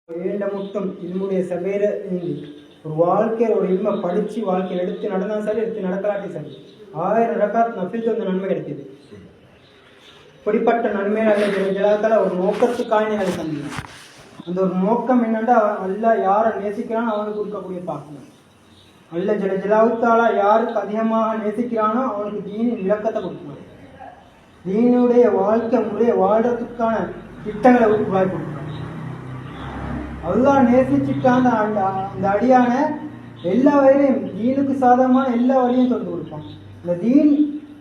ஏண்ட முட்டும் இல்முடைய சபையில இருந்து ஒரு வாழ்க்கையில் ஒரு இல்மை படித்து வாழ்க்கையில் எடுத்து நடந்தா சரி, எடுத்து நடக்கலாட்டி சரி, 1000 ரகாத் நஃபில் வந்து நன்மை கிடைக்குது. இப்படிப்பட்ட நன்மையால ஜலாத்தால ஒரு நோக்கத்துக்காக அதை தந்தீங்க. அந்த ஒரு நோக்கம் என்னன்னா, அல்லாஹ் யாரை நேசிக்கிறானோ அவனுக்கு கொடுக்கக்கூடிய பாக்கியம். அல்லாஹ் ஜலாத்தால யாருக்கு அதிகமாக நேசிக்கிறானோ அவனுக்கு தீனின் விளக்கத்தை கொடுக்கணும். தீனுடைய வாழ்க்கை முறையை வாழ்றதுக்கான திட்டங்களை உருவாக்கி கொடுக்கணும். அல்லாஹ் நேசிச்சுட்டான் அந்த அடியான எல்லா வழியிலையும் தீனுக்கு சாதகமான எல்லா வழியும் திறந்து கொடுப்பான். இந்த தீன்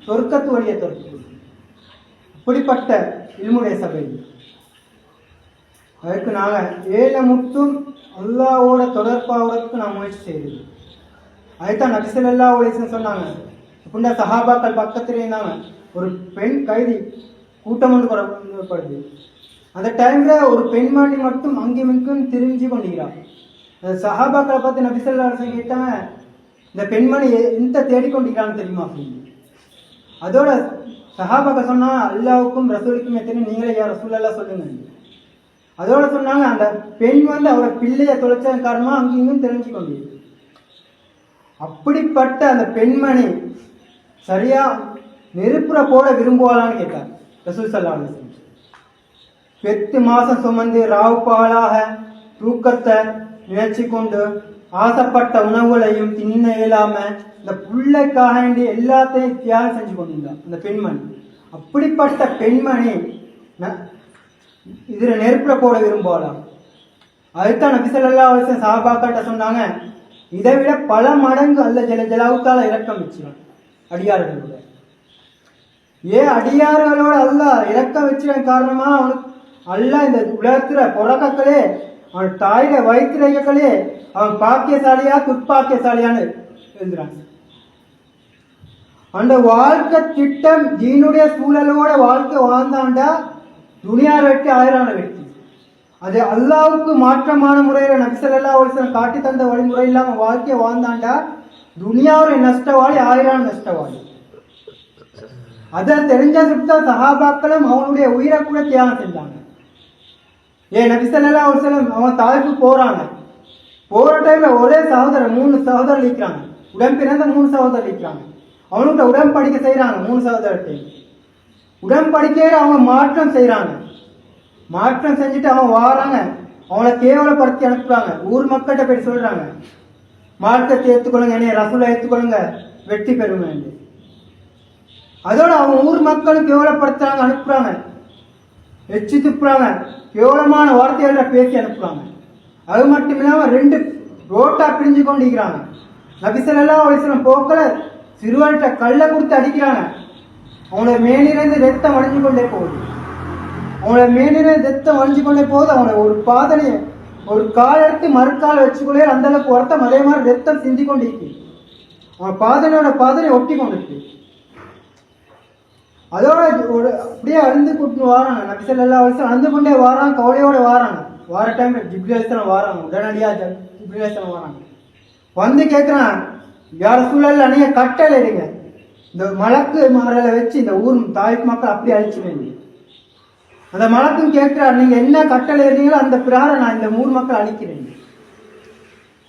சொர்க்கத்து வழியை திறந்து கொடுக்கும். இப்படிப்பட்ட இல்முடைய சபை. அதற்கு நாங்கள் ஏழை முட்டும் அல்லாவோட தொடர்பாவதற்கு நான் முயற்சி செய்யுது. அதுதான் நபி ஸல்லல்லாஹு அலைஹி வஸல்லம் சொன்னாங்க. இப்படின்னா சஹாபாக்கள் பக்கத்துல இருந்தாங்க. ஒரு பெண் கைதி கூட்டம் ஒன்று படுது. அந்த டைம்ல ஒரு பெண்மணி மட்டும் அங்கேயும் தெரிஞ்சு கொண்டிருக்கிறார். சஹாபாக்களை பார்த்து நபி ஸல்லல்லாஹு அலைஹி வஸல்லம் கேட்டாங்க, இந்த பெண்மணி எந்த தேடிக்கொண்டிருக்கிறான்னு தெரியுமா அப்படின்னு. அதோட சஹாபாக்கள் சொன்னா, அல்லாவுக்கும் ரசூலுக்கும் எத்தனை நீங்களே யார் ரசூலெல்லாம் சொல்லுங்க. அதோட சொன்னாங்க, அந்த பெண் வந்து அவரை பிள்ளைய தொலைச்சதன் காரணமா அங்கேயும் தெரிஞ்சு கொண்டிருக்கு. அப்படிப்பட்ட அந்த பெண்மணி சரியா நெருப்புற போட விரும்புவாளான்னு கேட்டார் ரசூல் ஸல்லல்லாஹு அலைஹி வஸல்லம். 8 மாசம் சுமந்து ராவு பாலாக தூக்கத்தை நினைச்சு கொண்டு ஆசைப்பட்ட உணவுகளையும் தின்ன இயலாம இந்த பிள்ளைக்காக வேண்டி எல்லாத்தையும் தியாகம் செஞ்சு கொண்டிருந்தார் அந்த பெண்மணி. அப்படிப்பட்ட பெண்மணி இதுல நெருப்புல போட விரும்பலாம். அதுதான் நபி ஸல்லல்லாஹு அலைஹி வஸல்லம் சஹாபாக்கிட்ட சொன்னாங்க, இதை விட பல மடங்கு அல்லாஹ் ஜலாவுத்தால இரக்கம் வச்சிருக்கான் அடியார்களோட. ஏன் அடியார்களோட அல்லாஹ் இரக்கம் வச்சிருக்க காரணமா அவனுக்கு அல்லாஹ் இந்த உலகத்துல பிறக்கக்களே அவன் தாயில வயிற்றுகளே அவன் பாக்கியசாலியா துப்பாக்கியசாலியான்னு எழுதுறான். அந்த வாழ்க்கை திட்டம் தீனுடைய சூழலோட வாழ்க்கை வாழ்ந்தாண்டா துனியா வெட்டி 1000 வெட்டி. அது அல்லாவுக்கு மாற்றமான முறையில நபி ஸல்லல்லாஹு அலைஹி வஸல்லம் காட்டி தந்த வழிமுறை இல்லாம வாழ்க்கையை வாழ்ந்தாண்டா துனியாவுடைய நஷ்டவாளி 1000 நஷ்டவாளி. அதை தெரிஞ்ச சுத்த சஹாபாக்களும் அவனுடைய உயிரை கூட தியாகம் செஞ்சாங்க. ஏன் நபி ஸல்லல்லாஹு அலைஹி வஸல்லம் அவன் தாய்க்கு போறாங்க. போற டைம்ல ஒரே சகோதரர் 3 சகோதரர் இருக்கிறாங்க. உடன் பிறந்த 3 சகோதரர் இருக்கிறாங்க. அவனுக்கு உடன்படிக்கை செய்யறாங்க. 3 சகோதரர்கிட்ட உடன்படிக்கையில அவங்க மாற்றம் செய்யறாங்க. மாற்றம் செஞ்சுட்டு அவன் வாராங்க. அவனை கேவலப்படுத்தி அனுப்புறாங்க. ஊர் மக்கள்கிட்ட போய் சொல்றாங்க, மார்க்கத்தை ஏற்றுக்கொள்ளுங்க, என்னைய ரசூலை ஏற்றுக்கொள்ளுங்க, வெற்றி பெறுங்க. அதோட அவங்க ஊர் மக்களும் கேவலப்படுத்துறாங்க, அனுப்புறாங்க, எச்சு துப்புறாங்க, கேவலமான வார்த்தைகள பேசி அனுப்புறாங்க. அது மட்டும் இல்லாம 2 ரோட்டா பிரிஞ்சு கொண்டிருக்கிறாங்க. நபி ஸல்லல்லாஹு அலைஹி வஸல்லம் போக்கல சிறுவர்கிட்ட கல்லை கொடுத்து அடிக்கிறாங்க. அவனோட மேலிருந்து ரத்தம் வடிஞ்சு கொண்டே போகுது. அவனோட மேலிருந்து ரத்தம் வடிஞ்சு கொண்டே போகுது. அவனை ஒரு பாதனையை ஒரு கால் எடுத்து மறுக்கால் வச்சுக்கொள்ளே அந்த அளவுக்கு ஒருத்தம் அதே மாதிரி ரத்தம் சிந்தி கொண்டிருக்கு. அவன் பாதனை ஒட்டி கொண்டிருக்கு. அதோட ஒரு அப்படியே அழுந்து கூட்டு வாராங்க. நபி ஸல்லல்லாஹு அலைஹி வஸல்லம் அழுந்து கொண்டே வாராங்க, கவலையோட வாராங்க. வார டைம்ல ஜிப்ரீல் அலைஹிஸ்ஸலாம் வாராங்க. உடனடியா ஜிப்ரீல் அலைஹிஸ்ஸலாம் வாராங்க. வந்து கேட்கிறான், யார் ரசூலல்லாஹ் நீங்க கட்டளை எடுங்க, இந்த மலக்கு மாறலை வச்சு இந்த ஊர் தாய்க்கு மக்கள் அப்படி அழிச்சுவேங்க. அந்த மலக்கும் கேட்கிறார், நீங்க என்ன கட்டளை எடுறீங்களோ அந்த பிரகாரம் நான் இந்த ஊர் மக்கள் அழிக்கிறேன்.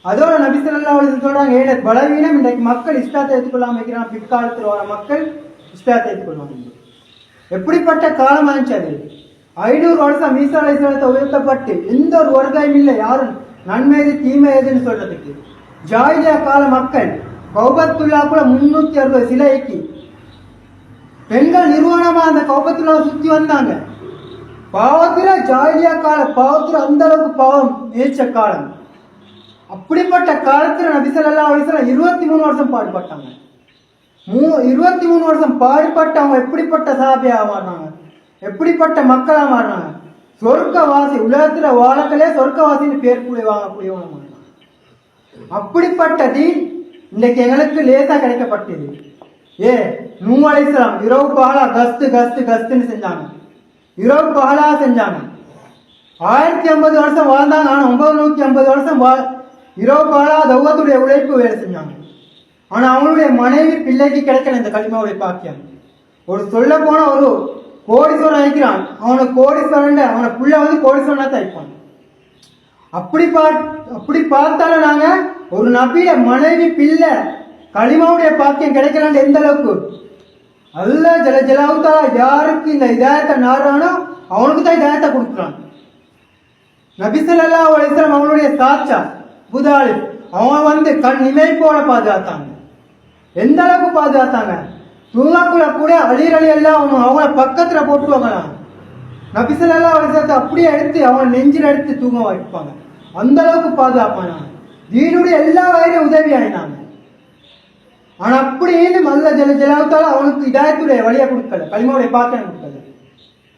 அதோட நபி ஸல்லல்லாஹு அலைஹி வஸல்லம் சொல்றாங்க, ஏழை பலவீனம் இன்றைக்கு மக்கள் இஸ்லாத்தை ஏற்றுக்கொள்ளாம இருக்கிறான். பிற்காலத்தில் வர மக்கள் இஸ்லாத்தை ஏற்றுக்கொள்வாங்க. எப்படிப்பட்ட காலம் ஆச்சு அது. 500 வருஷம் ஈசா அலைஹிஸ்ஸலாத்தை உயர்த்தப்பட்டு எந்த ஒரு வருகையும் இல்லை யாரும் நன்மை எது தீமை எதுன்னு சொல்றதுக்கு. ஜாஹிலியா கால மக்கள் கௌபத்துல்லா கூட 360 சிலைக்கு பெண்கள் நிர்வாணமா அந்த கௌபத்துல்லா சுத்தி வந்தாங்க. பாவத்துல ஜாஹிலியா கால பாவத்துல அந்த அளவுக்கு பாவம் ஏற்ற காலம். அப்படிப்பட்ட காலத்துல நபி ஸல்லல்லாஹு அலைஹி வஸல்லம் 23 வருஷம் பாடுபட்டாங்க. 23 வருஷம் பாடுபட்டு அவங்க எப்படிப்பட்ட சஹாபியா மாறினாங்க, எப்படிப்பட்ட மக்களா மாறினாங்க. சொர்க்கவாசி, உலகத்துல வாழக்களே சொர்க்கவாசின்னு பேர் வாங்கக்கூடியவங்க. அப்படிப்பட்ட தீன் இன்றைக்கு எங்களுக்கு லேசா கிடைக்கப்பட்டது. நூஹ் அலைஹிஸ்ஸலாம் இரவு பகலா கஸ்துன்னு செஞ்சாங்க. இரவு பகலா செஞ்சாங்க. 1050 வருஷம் வாழ்ந்தாங்க. ஆனா 950 வருஷம் இரவு பகலா தௌவத்துடைய உழைப்பு வேலை செஞ்சாங்க. ஆனா அவனுடைய மனைவி பிள்ளைக்கு கிடைக்கல இந்த கலிமாவுடைய பாக்கியம். ஒரு சொல்ல போன ஒரு கோடீஸ்வரன் அழைக்கிறான், அவனை கோடீஸ்வரன் அவனை புள்ள வந்து கோடீஸ்வரனா தான் அழைப்பான். அப்படி பார்த்தாலும் நாங்க ஒரு நபிய மனைவி பிள்ளை களிமாவுடைய பாக்கியம் கிடைக்கலான்னு எந்த அளவுக்கு அல்லாஹ் ஜல ஜலாவுத்தா யாருக்கு இந்த இதாயத்தை நாடுறானோ அவனுக்கு தான் இதாயத்தை கொடுக்குறான். நபி ஸல்லல்லாஹு அலைஹி வஸல்லம் அவனுடைய சாட்சா புதாலி அவன் கண் இமைப்போட பாதுகாத்தாங்க. எந்த அளவுக்கு பாதுகாத்தாங்க, தூங்கக்குள்ள கூட அலி எல்லாம் அவங்கள பக்கத்துல போட்டுவாங்களாம். நபி ஸல்லல்லாஹு அலைஹி வஸல்லம் அப்படியே எடுத்து அவனை நெஞ்சில் எடுத்து தூங்க வைப்பாங்க. அந்த அளவுக்கு பாதுகாப்பான தீனுடைய எல்லா வகையிலும் உதவி ஆயினாங்க. ஆனா அப்படின்னு அல்ல ஜல ஜலாவுத்தால அவனுக்கு இதாயத்துடைய வழியை கொடுக்கல, களிமாவுடைய பாக்கியம் கொடுக்கல.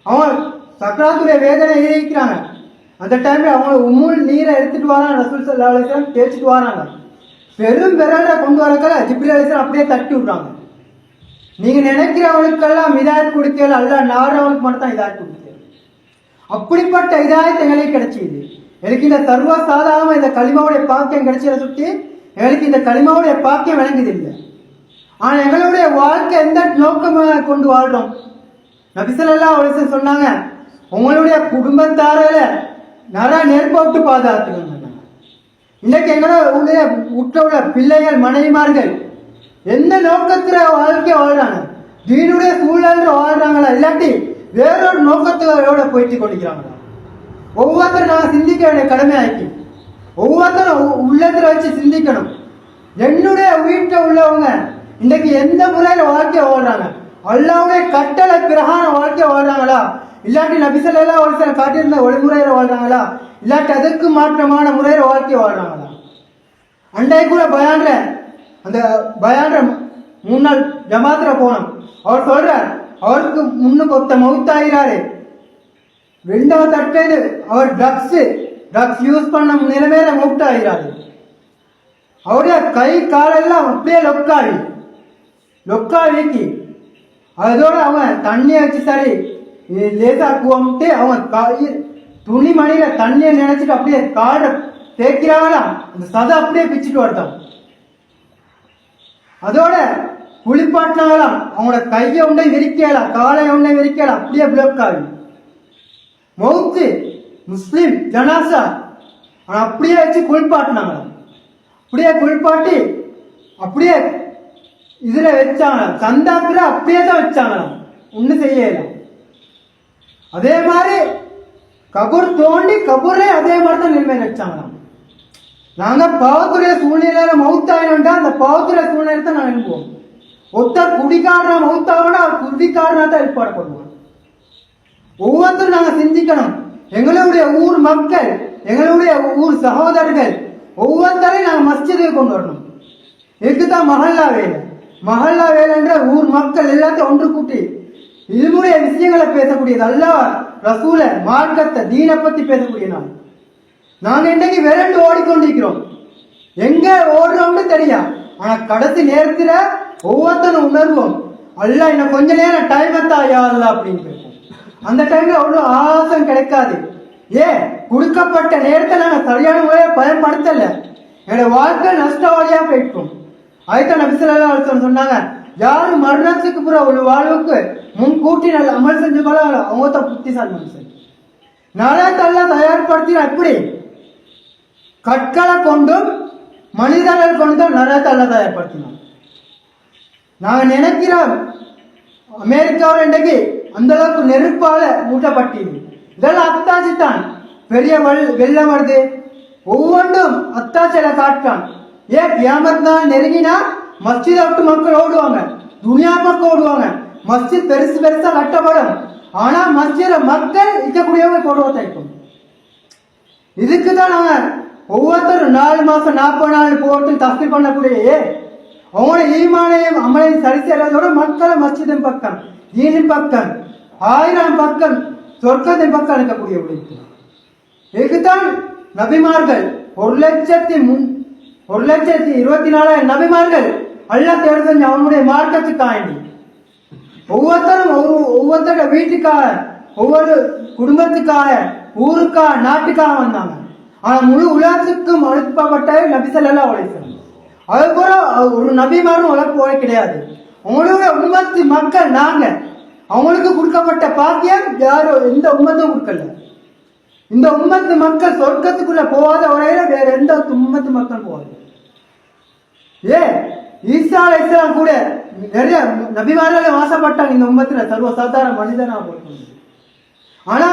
அவன் சக்கராத்துடைய வேதனை இருக்கிறாங்க. அந்த டைம்ல அவங்க உம்முல் நீரை எடுத்துட்டு வராங்க, ரசூல் ஸல்லல்லாஹு அலைஹி வஸல்லம் தேய்ச்சிட்டு வராங்க. பெரும் விரலை கொண்டு வரக்கல ஜிப்ரீல் அலைஹிஸ்ஸலாம் அப்படியே தட்டி விடுறாங்க. நீங்க நினைக்கிறவனுக்கெல்லாம் இதாயத் கொடுக்கல, அல்ல நாடுறவனுக்கு மட்டும் தான் இதாயத் கொடுக்கல. அப்படிப்பட்ட இதாயத் எங்களுக்கு கிடைச்சிது. எனக்கு இந்த சர்வ சாதாரண இந்த களிமாவுடைய பாக்கியம் கிடைச்சதை சுற்றி எங்களுக்கு இந்த களிமாவுடைய பாக்கியம் விளங்குது இல்லை. ஆனா எங்களுடைய வாழ்க்கை எந்த நோக்கமாக கொண்டு வாழ்றோம்? நபி ஸல்லல்லாஹு அலைஹி வஸல்லம் சொன்னாங்க, உங்களுடைய குடும்பத்தாரல நிறைய நெருப்போட்டு பாதுகாத்துக்கணும். இன்னைக்கு எங்களுடைய உற்ற பிள்ளைகள் மனைவிமார்கள் எந்த நோக்கத்துல வாழ்க்கை வாழ்றாங்க? தீனுடைய சூழல் வாழ்றாங்களா, இல்லாட்டி வேறொரு நோக்கத்தோட போயிட்டு கொண்டிருக்கிறாங்களா? ஒவ்வொருத்தரும் நான் சிந்திக்க வேண்டிய கடமை ஆக்கி ஒவ்வொருத்தரும் உள்ளத்துல வச்சு சிந்திக்கணும். என்னுடைய வீட்டில் உள்ளவங்க இன்னைக்கு எந்த முறையில வாழ்க்கையை வாழ்றாங்க? அல்லாஹ்வுடைய கட்டளை பிரகார வாழ்க்கையை வாழ்றாங்களா, இல்லாட்டி நபி ஸல்லல்லாஹு அலைஹி வஸல்லம் காட்டியிருந்த வழிமுறையில வாழ்றாங்களா, இல்லாட்டி அதுக்கு மாற்றமான முறையில வாழ்க்கையை வாழ்றாங்களா? அண்டை கூட அந்த பயான்ற 3 நாள் ஜமாத்துல போனோம். அவர் சொல்ற அவருக்கு முன்னுக்கு ஒருத்த மவுத்தாகிறாரு. 2வது தட்டது அவர் ட்ரக்ஸ் யூஸ் பண்ண நிலைமையில மவுத்தாகிறாரு. அவருடைய கை காலெல்லாம் அப்படியே லொக்காவிக்கு அதோட அவன் தண்ணியை வச்சு சரி லேசாக்குவோம்ட்டு அவன் துணிமணியில தண்ணியை நினைச்சிட்டு அப்படியே காடை தேய்க்கிறாங்களாம். அந்த சதை அப்படியே பிச்சுட்டு வரட்டான். அதோட குளிப்பாட்டினாங்களாம். அவங்களோட கையை உண்டை விரிக்கலாம், காலை உண்டை விரிக்கலாம், அப்படியே பிளாக் ஆகி மவுத்து முஸ்லிம் ஜனாசா அப்படியே வச்சு குளிப்பாட்டினாங்களாம். அப்படியே குளிப்பாட்டி அப்படியே இதுல வச்சாங்க, சந்தாக்குல அப்படியே தான் வச்சாங்களாம், ஒன்னும் செய்யலாம். அதே மாதிரி கபூர் தோண்டி கபூரே அதே மாதிரி தான் நிலைமையில வச்சாங்களாம். நாங்க பாவத்துடைய சூழ்நிலையில மவுத்தாயினோம்டா அந்த பாவத்துடைய சூழ்நிலை தான் நாங்கள் எழுப்புவோம். ஒருத்தர் குடிக்காரனா மவுத்தாவோட அவர் குடிக்காரனா தான் ஏற்பாடுபடுவோம். ஒவ்வொருத்தரும் நாங்க சிந்திக்கணும். எங்களுடைய ஊர் மக்கள், எங்களுடைய ஊர் சகோதரர்கள் ஒவ்வொருத்தரையும் நாங்கள் மஸ்ஜிதுக்கு கொண்டு வரணும். இதுக்குதான் மஹல்லா வேலைன்ற ஊர் மக்கள் எல்லாத்தையும் ஒன்று கூட்டி இதுமுறைய விஷயங்களை பேசக்கூடியது, அல்லாஹ் ரசூல மார்க்கத்தை தீனை பத்தி பேசக்கூடிய நாள். நாங்க இன்னைக்கு விரண்டு ஓடிக்கொண்டிருக்கிறோம். எங்க ஓடுறோம்னு தெரியும். ஆனா கடைசி நேரத்துல ஒவ்வொருத்தரும் உணர்வோம், அல்லாஹ் இன்னும் கொஞ்ச நேரம் டைம் எத்தாயா அல்ல அப்படின்னு கேட்போம். அந்த டைம்ல அவ்வளவு ஆசம் கிடைக்காது. கொடுக்கப்பட்ட நேரத்தை நாங்க சரியான முறையை பயன்படுத்தல, என்னோட வாழ்க்கை நஷ்டவாளியா போயிட்டோம். அதுதான் நபி ஸல்லல்லாஹு அலைஹி வஸல்லம் சொன்னாங்க, யாரு மரணத்துக்கு பிற ஒரு வாழ்வுக்கு முன்கூட்டி நல்ல அமல் செஞ்சுக்கொள்ள அவங்க தான் புத்திசாலி மனுஷன். நரகத்தெல்லாம் தயார்படுத்தினா எப்படி? கற்களை கொண்டும் மனிதர்கள் கொண்டும் நரகத்தெல்லாம் தயார்படுத்தினோம். நாங்க நினைக்கிறோம் அமெரிக்காவில் இன்றைக்கு அந்த அளவுக்கு நெருப்பால மூட்டப்பட்டது. இதெல்லாம் அத்தாட்சி தான். பெரிய வெள்ளம் வருது, ஒவ்வொன்றும் அத்தாட்சியில காட்டான். கியாமத் தான் நெருங்கினா மஸ்ஜிதை விட்டு மக்கள் ஓடுவாங்க, துனியா பக்கம் ஓடுவாங்க. மஸ்ஜித் பெருசா கட்டப்படும். ஆனா மஸ்ஜித மக்கள் இருக்கக்கூடியவங்க போடுவதை இருக்கும். இதுக்குதான் நாங்க ஒவ்வொருத்தரும் 4 மாசம் 40 நாள் போட்டு தஸ்பீர் பண்ணக்கூடிய அவங்களோட ஈமானையும் அமலையும் சரி செய்யறதோட மக்களை மஸ்ஜிதின் பக்கம், தீனின் பக்கம், 1000 பக்கம் சொர்க்கத்தின் பக்கம் இருக்கக்கூடிய உழைப்பு. இதுக்குத்தான் நபிமார்கள் 1,24,000 நபிமார்கள் அல்லாஹ் தேர்வு செஞ்சு அவனுடைய மார்க்கத்துக்காக, ஒவ்வொருத்தரோட வீட்டுக்காக, ஒவ்வொரு குடும்பத்துக்காக, ஊருக்காக, நாட்டுக்காக வந்தாங்க. ஆனா முழு உலகத்துக்கும் அனுப்பப்பட்ட நபி ஸல்லல்லாஹு அலைஹி வஸல்லம். அது போல ஒரு நபிமாரும் உலக கிடையாது. அவங்களுடைய உம்மத்து மக்கள் நாங்க, அவங்களுக்கு கொடுக்கப்பட்ட பாக்கியம் யாரும் எந்த உம்மத்தும் கொடுக்கல. இந்த உம்மத்து மக்கள் சொர்க்கத்துக்குள்ள போகாத வரையில வேற எந்த உம்மத்து மக்கள் போகாது. ஈசா அலைஹிஸ்ஸலாம் கூட நிறைய நபிமார்களே வாசப்பட்டாங்க இந்த உம்மத்துல சர்வசாதாரண மனிதனா போட்டு. ஆனா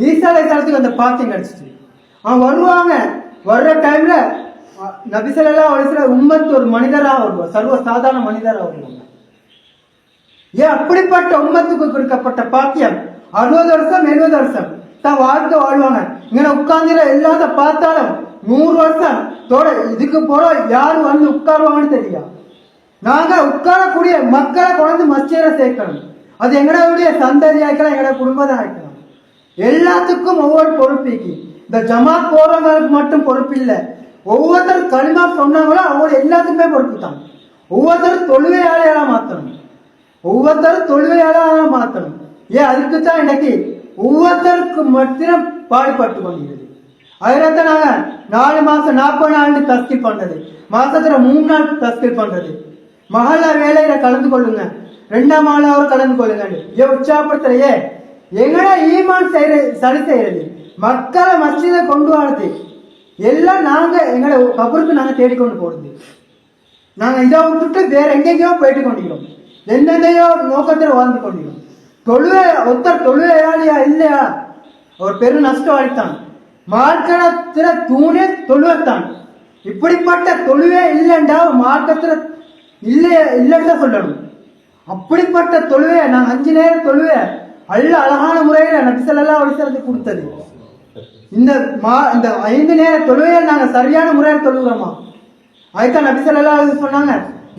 ஈசா அலைஹிஸ்ஸலாத்துக்கு அந்த பாக்கியம் கிடைச்சிச்சு. அவன் வருவாங்க, வர்ற டைம்ல நபி ஸல்லல்லாஹு அலைஹி வஸல்லம் உம்மத்து ஒரு மனிதரா வருவார், சர்வசாதாரண மனிதரா வருவாங்க. அப்படிப்பட்ட உம்மத்துக்கு கொடுக்கப்பட்ட பாக்கியம் 60 வருஷம் 70 வருஷம் தான் வாழ்க்கை வாழ்வாங்க. இங்க உட்கார்ந்து எல்லாத்த பார்த்தாலும் 100 வருஷம் தோட இதுக்கு போற யாரு வந்து உட்காருவாங்கன்னு தெரியும். நாங்க உட்காரக்கூடிய மக்களை கொண்டு மஸ்ஜித சேர்க்கணும். அது எங்களுடைய சந்ததியாக்கலாம், எங்களோட குடும்பம் தான் ஆயிக்கலாம். எல்லாத்துக்கும் ஒவ்வொரு பொறுப்பிக்கு. இந்த ஜமாத் போறவங்களுக்கு மட்டும் பொறுப்பு இல்லை. ஒவ்வொருத்தரும் களிமா சொன்னாங்களோ அவங்க எல்லாத்துக்குமே பொறுப்பு தான். ஒவ்வொருத்தரும் தொழுவையாளையா மாத்தணும், ஒவ்வொருத்தரும் தொழுவையாளா மாத்தணும். அதுக்கு தான் இன்னைக்கு ஒவ்வொருத்தருக்கு மட்டும் பாடுபட்டு கொண்டிருக்கிறது. அதுல நாங்க 4 மாசம் 40 நாள் தஸ்கீல் பண்றது, மாசத்துல 3 நாள் தஸ்கீல் பண்றது. மஹல்லா வேலையில கலந்து கொள்ளுங்க, 2ஆம் ஆளாவது கலந்து கொள்ளுங்க. உற்சாகப்படுத்துறையே எங்கடா ஈமான் சரி செய்யறது, மக்களை மஸ்ஜிதை கொண்டு வரது எல்லாம் நாங்க எங்களோட கபருக்கு நாங்க தேடிக்கொண்டு போறது. நாங்க இதை விட்டுட்டு வேற எங்கெங்கயோ போயிட்டு கொண்டிருக்கிறோம், எந்தெந்தையோ நோக்கத்தில் வாழ்ந்து கொண்டிருக்கிறோம். ஒருத்தர் தொழுவையாளியா இல்லையா ஒரு பெரு நஷ்டம் அளித்தான். மார்க்கத்துல தூணே தொழுவத்தான். இப்படிப்பட்ட தொழுவே இல்லைண்டா மார்க்கத்துல இல்லைன்னு சொல்லணும். அப்படிப்பட்ட தொழுவே நாங்க 5 நேரம் தொழுவே அழகான முறையில நபி ஸல்லல்லாஹு அலைஹி வஸல்லம் கொடுத்தது. இந்த 5 நேர தொழுவையை நாங்க சரியான முறையில் தொழுகிறோமா? அதுதான் நபி ஸல்லல்லாஹு அலைஹி வஸல்லம் சொன்னாங்க,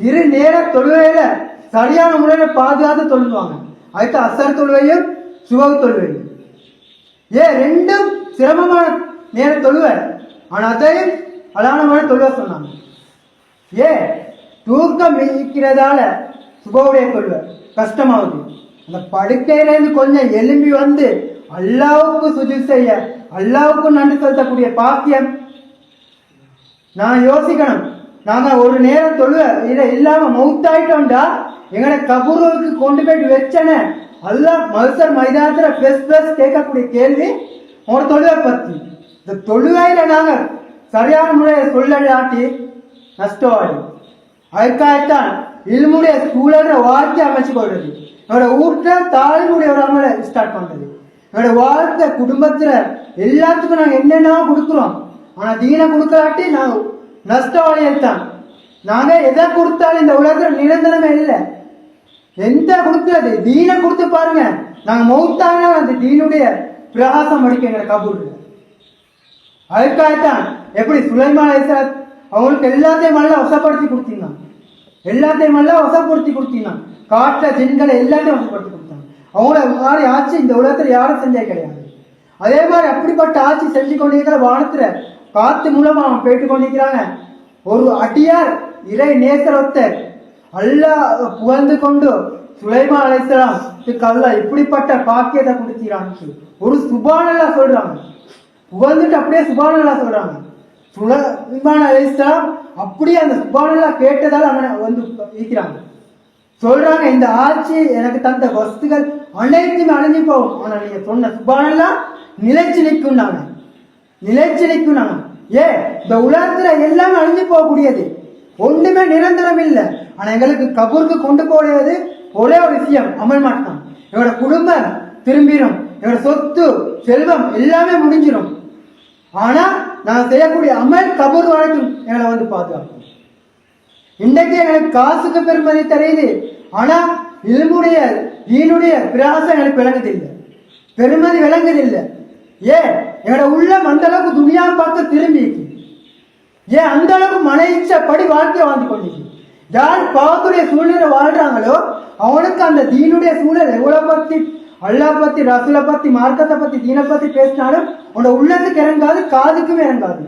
2 நேர தொழுவையில சரியான முறையில பாதுகாத்து தொழுவாங்க. அதுதான் அசர் தொழுவையும் சுபஹ் தொழுவையும். 2ம் சிரமமான நேர தொழுவை, ஆனா அதையும் அழகான முறையில் தொழுவ சொன்னாங்க. தூக்கம் இருக்கிறதால சுபஹுடைய தொழுவை கஷ்டமாகுது. அந்த படுக்கையிலேருந்து கொஞ்சம் எழும்பி வந்து அல்லாஹ்வுக்கு சுஜூத் செய்ய, அல்லாஹ்வுக்கு நன்றி செலுத்தக்கூடிய பாக்கியம் நான் யோசிக்கணும். நாங்க ஒரு நேரம் தொழுவ இதை இல்லாம மௌத்தாயிட்டோம்டா எங்கட கபூருக்கு கொண்டு போயிட்டு வச்சன அல்லாஹ் மல்சர் மைதானத்துல பிளஸ் கேட்கக்கூடிய கேள்வி ஒரு தொழுவை பத்தி. இந்த தொழுவையில நாங்க சரியான முறையை சொல்லலாட்டி நஷ்டம் ஆகும். அதுக்காகத்தான் இல்முடைய சூழல வாழ்க்கை அமைச்சு கொள்றது, என்னோட வீட்டுல தாலிமுடைய ஒரு அமலை ஸ்டார்ட் பண்றது, என்னோட வாழ்க்கை குடும்பத்துல எல்லாத்துக்கும் நாங்க என்னென்ன கொடுக்குறோம். ஆனா தீனை கொடுக்கலாட்டி நான் நஷ்டவாளியத்தான். நாங்க எதை கொடுத்தாலும் இந்த உலகத்துல நிரந்தரமே இல்லை. எந்த கொடுக்கறது தீனை கொடுத்து பாருங்க, நாங்க மௌத்தான அந்த தீனுடைய பிரகாசம் அடிக்க எங்க கபூர்ல. அதுக்காகத்தான் எப்படி சுலைமான் அலைஹிஸ்ஸலாம் அவங்களுக்கு எல்லாத்தையும் நல்லா வசப்படுத்தி கொடுத்தீங்க, எல்லாத்தையும் நல்லா வசப்படுத்தி கொடுத்தீங்க. காற்ற ஜின்களை எல்லாத்தையும் வசப்படுத்தி கொடுத்தாங்க. அவங்கள மாதிரி ஆட்சி இந்த உலகத்துல யாரும் செஞ்சே கிடையாது. அதே மாதிரி அப்படிப்பட்ட ஆட்சி செஞ்சு கொண்டிருக்கிற வானத்துல காத்து மூலமா அவங்க போயிட்டு கொண்டிருக்கிறாங்க. ஒரு அடியார் இறை நேசரொத்தர் அல்லாஹ் புகழ்ந்து கொண்டு சுலைமான் அலைஹிஸ்ஸலாத்துக்கு அல்லாஹ் இப்படிப்பட்ட பாக்கியத்தை கொடுக்கிறாங்க. ஒரு சுப்ஹானல்லாஹ் சொல்றாங்க, புகழ்ந்துட்டு அப்படியே சுப்ஹானல்லாஹ் சொல்றாங்க. சுலைமான் அலைஹிஸ்ஸலாம் அப்படியே அந்த சுப்ஹானல்லாஹ் கேட்டதால அவங்க வந்து இருக்கிறாங்க. சொல்றாங்க, இந்த ஆட்சி எனக்கு தந்த வஸ்துகள் அனைத்துமே அழிஞ்சு போகும், ஆனா நீங்க சொன்ன சுப்ஹானல்லாஹ் நிலைச்சு நிற்கும். நாங்க நிலைச்சு நிற்கும். நாங்க இந்த உலகத்துல எல்லாமே அழிஞ்சு போகக்கூடியது, ஒண்ணுமே நிரந்தரம் இல்லை. ஆனா எங்களுக்கு கபூருக்கு கொண்டு போடுவது ஒரே ஒரு விஷயம், அமல் மாட்டான். எங்களோட குடும்பம் திரும்பிடும், எங்களோட சொத்து செல்வம் எல்லாமே முடிஞ்சிடும். ஆனா நான் செய்யக்கூடிய அமல் கபூர் வரைக்கும் எங்களை வந்து பாதுகாக்கும். இன்றைக்கு எங்களுக்கு காசுக்கு பெருமதி தெரியுது, ஆனா இல்முடைய ஈனுடைய பிரகாசம் எங்களுக்கு விளங்குதில்லை, பெருமதி விளங்குதில்லை. எங்களோட உள்ளம் அந்த அளவுக்கு துணியா பார்த்து திரும்பி அந்த அளவுக்கு மனைச்சபடி வாழ்க்கையை வாழ்ந்து கொண்டிருக்கு. யார் பாவத்துடைய சூழ்நிலை வாழ்றாங்களோ அவனுக்கு அந்த தீனுடைய சூழல் எவ்வளவு பத்தி அல்லாஹ் பத்தி ரசூலை பத்தி மார்க்கத்தை பத்தி தீனை பத்தி பேசினாலும் அவனோட உள்ளத்துக்கு இறங்காது, காதுக்குமே இறங்காது.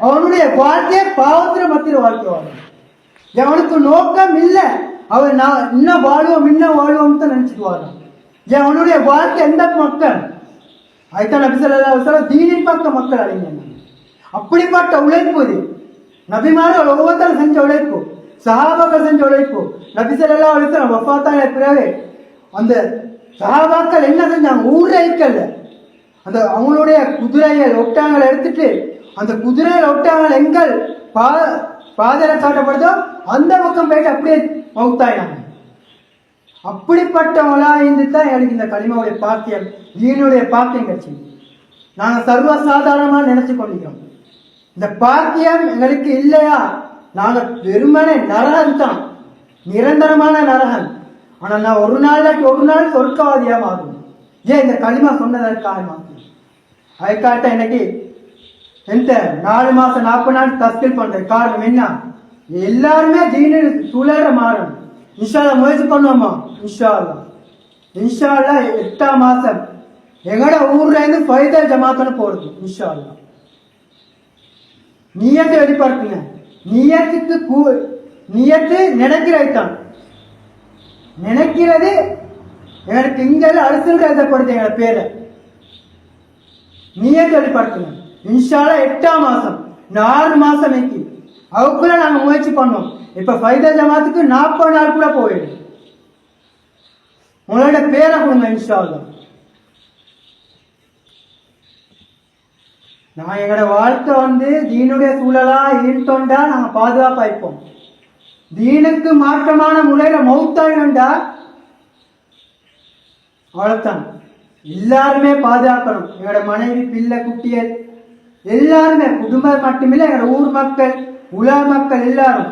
அவனுடைய வாழ்க்கையை பாவத்துல மத்திய வாழ்க்கை வாழும். அவனுக்கு நோக்கம் இல்லை, அவன் நான் இன்னும் வாழ்வோம் தான் நினைச்சிட்டு வாழான். அவனுடைய வாழ்க்கை எந்த மக்கள் அதுதான் நபி ஸல்லல்லாஹு அலைஹி வஸல்லம் தீனின் பக்கம் மக்கள் அடைந்தாங்க. அப்படிப்பட்ட உழைப்பு இது. நபிமார்கள் ஒவ்வொருத்தரும் செஞ்ச உழைப்பு, சஹாபாக்கள் செஞ்ச உழைப்பு. நபி ஸல்லல்லாஹு அலைஹி வஸல்லம் வஃபாத்தான பிறகு அந்த சஹாபாக்கள் என்ன செஞ்சாங்க, ஊரே இருக்கல்ல அந்த அவங்களுடைய குதிரைகள் ஒட்டகங்களை எடுத்துட்டு அந்த குதிரைகள் ஒட்டகங்கள் எங்கள் பாதையில காட்டப்படுதோ அந்த பக்கம் போயிட்டு அப்படியே மவுத்தாயினாங்க. அப்படிப்பட்டவங்களா இருந்து தான் எனக்கு இந்த களிமாவுடைய பாக்கியம் ஈனுடைய பாக்கியம் கிடைச்சி நாங்கள் சர்வசாதாரணமாக நினைச்சு கொண்டிருக்கிறோம். இந்த பாக்கியம் எங்களுக்கு இல்லையா நாங்கள் வெறுமனே நரகன் தான், நிரந்தரமான நரகன். ஆனால் நான் ஒரு நாள் சொர்க்கவாதியா மாறும். ஏன் இந்த களிமா சொன்னதற்காக மாறும். அதுக்காக எனக்கு எந்த 4 மாசம் 40 நாள் தஸ்கில் பண்றேன். காரணம் என்ன? எல்லாருமே ஜீனு சூழல மாறணும். இன்ஷால்லா முயற்சி பண்ணுவோமா? இன்ஷால்லா 8ஆம் மாசம் எங்கட ஊர்ல இருந்து ஃபைதல் ஜமாத்துன்னு போறது. இன்ஷால்லா நியத்தை வெளிப்படுத்துங்க. நியத்து நினைக்கிறது தான். நினைக்கிறது எனக்கு இங்க அரசு எழுதப்படுது எங்க பேரை. நியத்தை வெளிப்படுத்துங்க. இன்ஷால்லா 8ஆம் மாசம் 4 மாசம் வைக்கி அதுக்குள்ள நாங்க முயற்சி பண்ணோம். இப்ப ஃபைதல் ஜமாத்துக்கு 40 நாள் கூட போயிடும். உங்களோட பேரை கொடுங்க. இன்ஷால்லா நான் எங்களோட வாழ்க்கை தீனுடைய சூழலா ஈட்டோண்டா நாங்க பாதுகாப்பா இருப்போம். தீனுக்கு மாற்றமான முறையில மௌத்தாயினோண்டா அவ்வளவுதான். எல்லாருமே பாதுகாக்கணும். எங்களோட மனைவி பிள்ளை குட்டியல் எல்லாருமே, குடும்பம் மட்டுமில்லை எங்களோட ஊர் மக்கள் உலக மக்கள் எல்லாரும்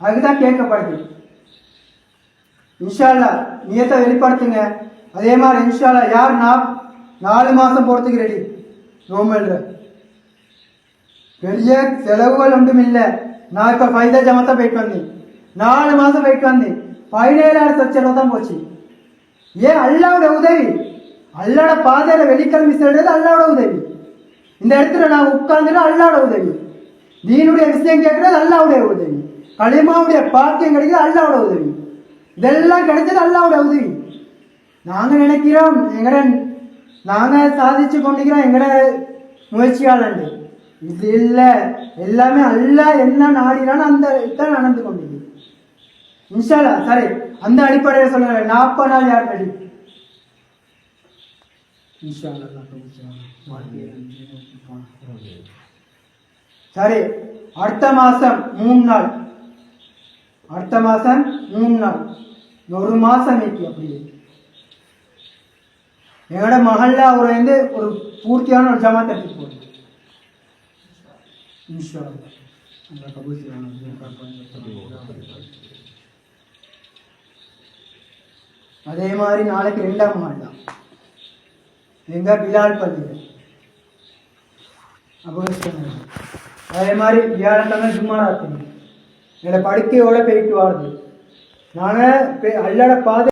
அதுதான் கேட்கப்படுது. இன்ஷால்லா நியத்தை வெளிப்படுத்துங்க. அதே மாதிரி இன்ஷால்லா யார் 4 மாசம் போறதுக்கு ரெடி நோம்பல்ல பெரிய செலவுகள் ஒன்றும் இல்லை. நான் இப்ப ஃபைதல் ஜமாத்தா போயிட்டு வந்தேன். 4 மாசம் போயிட்டு வந்தேன். 17,000 தான் போச்சு. ஏன்? அல்லாவோட உதவி. அல்லாட பாதையில வெளிக்கிழமை செல்றது அல்லாவோட உதவி. இந்த இடத்துல நான் உட்கார்ந்துட்டு அல்லாவோட உதவி. தீனுடைய விஷயம் கேட்கறது அல்லாவுடைய உதவி. களிமாவுடைய பாக்கியம் கிடைக்கிறது அல்லாவோட உதவி. இதெல்லாம் கிடைச்சது அல்லாவோட உதவி. நாங்க நினைக்கிறோம் நாங்க சாதிச்சு கொண்டிருக்கிறோம் எங்கட முயற்சியாளர். இது இல்லை, எல்லாமே அல்லாஹ் என்ன நாடினாலும் அந்த தான் நடந்து கொண்டிருக்கு. இன்ஷால்லா சரி, அந்த அடிப்படையில் சொல்லுங்க. 40 நாள் யார் ரெடி? சரி, அடுத்த மாசம் 3 நாள். அடுத்த மாசம் 3 நாள், 1 மாசம் நீக்கி அப்படியே எங்களோட மகள்ல ஒரு பூர்த்தியான ஒரு ஜமாத் எடுத்து போடுங்க. அதே மாதிரி நாளைக்கு 2ஆம் நாள் தான் எங்க பிலால் பள்ளி. அதே மாதிரி வியாழக்கிழமை ஜும்மா ராத்திரி என்னோட படுக்கையோட போயிட்டு வாருது. நாங்க அல்லாட பாதை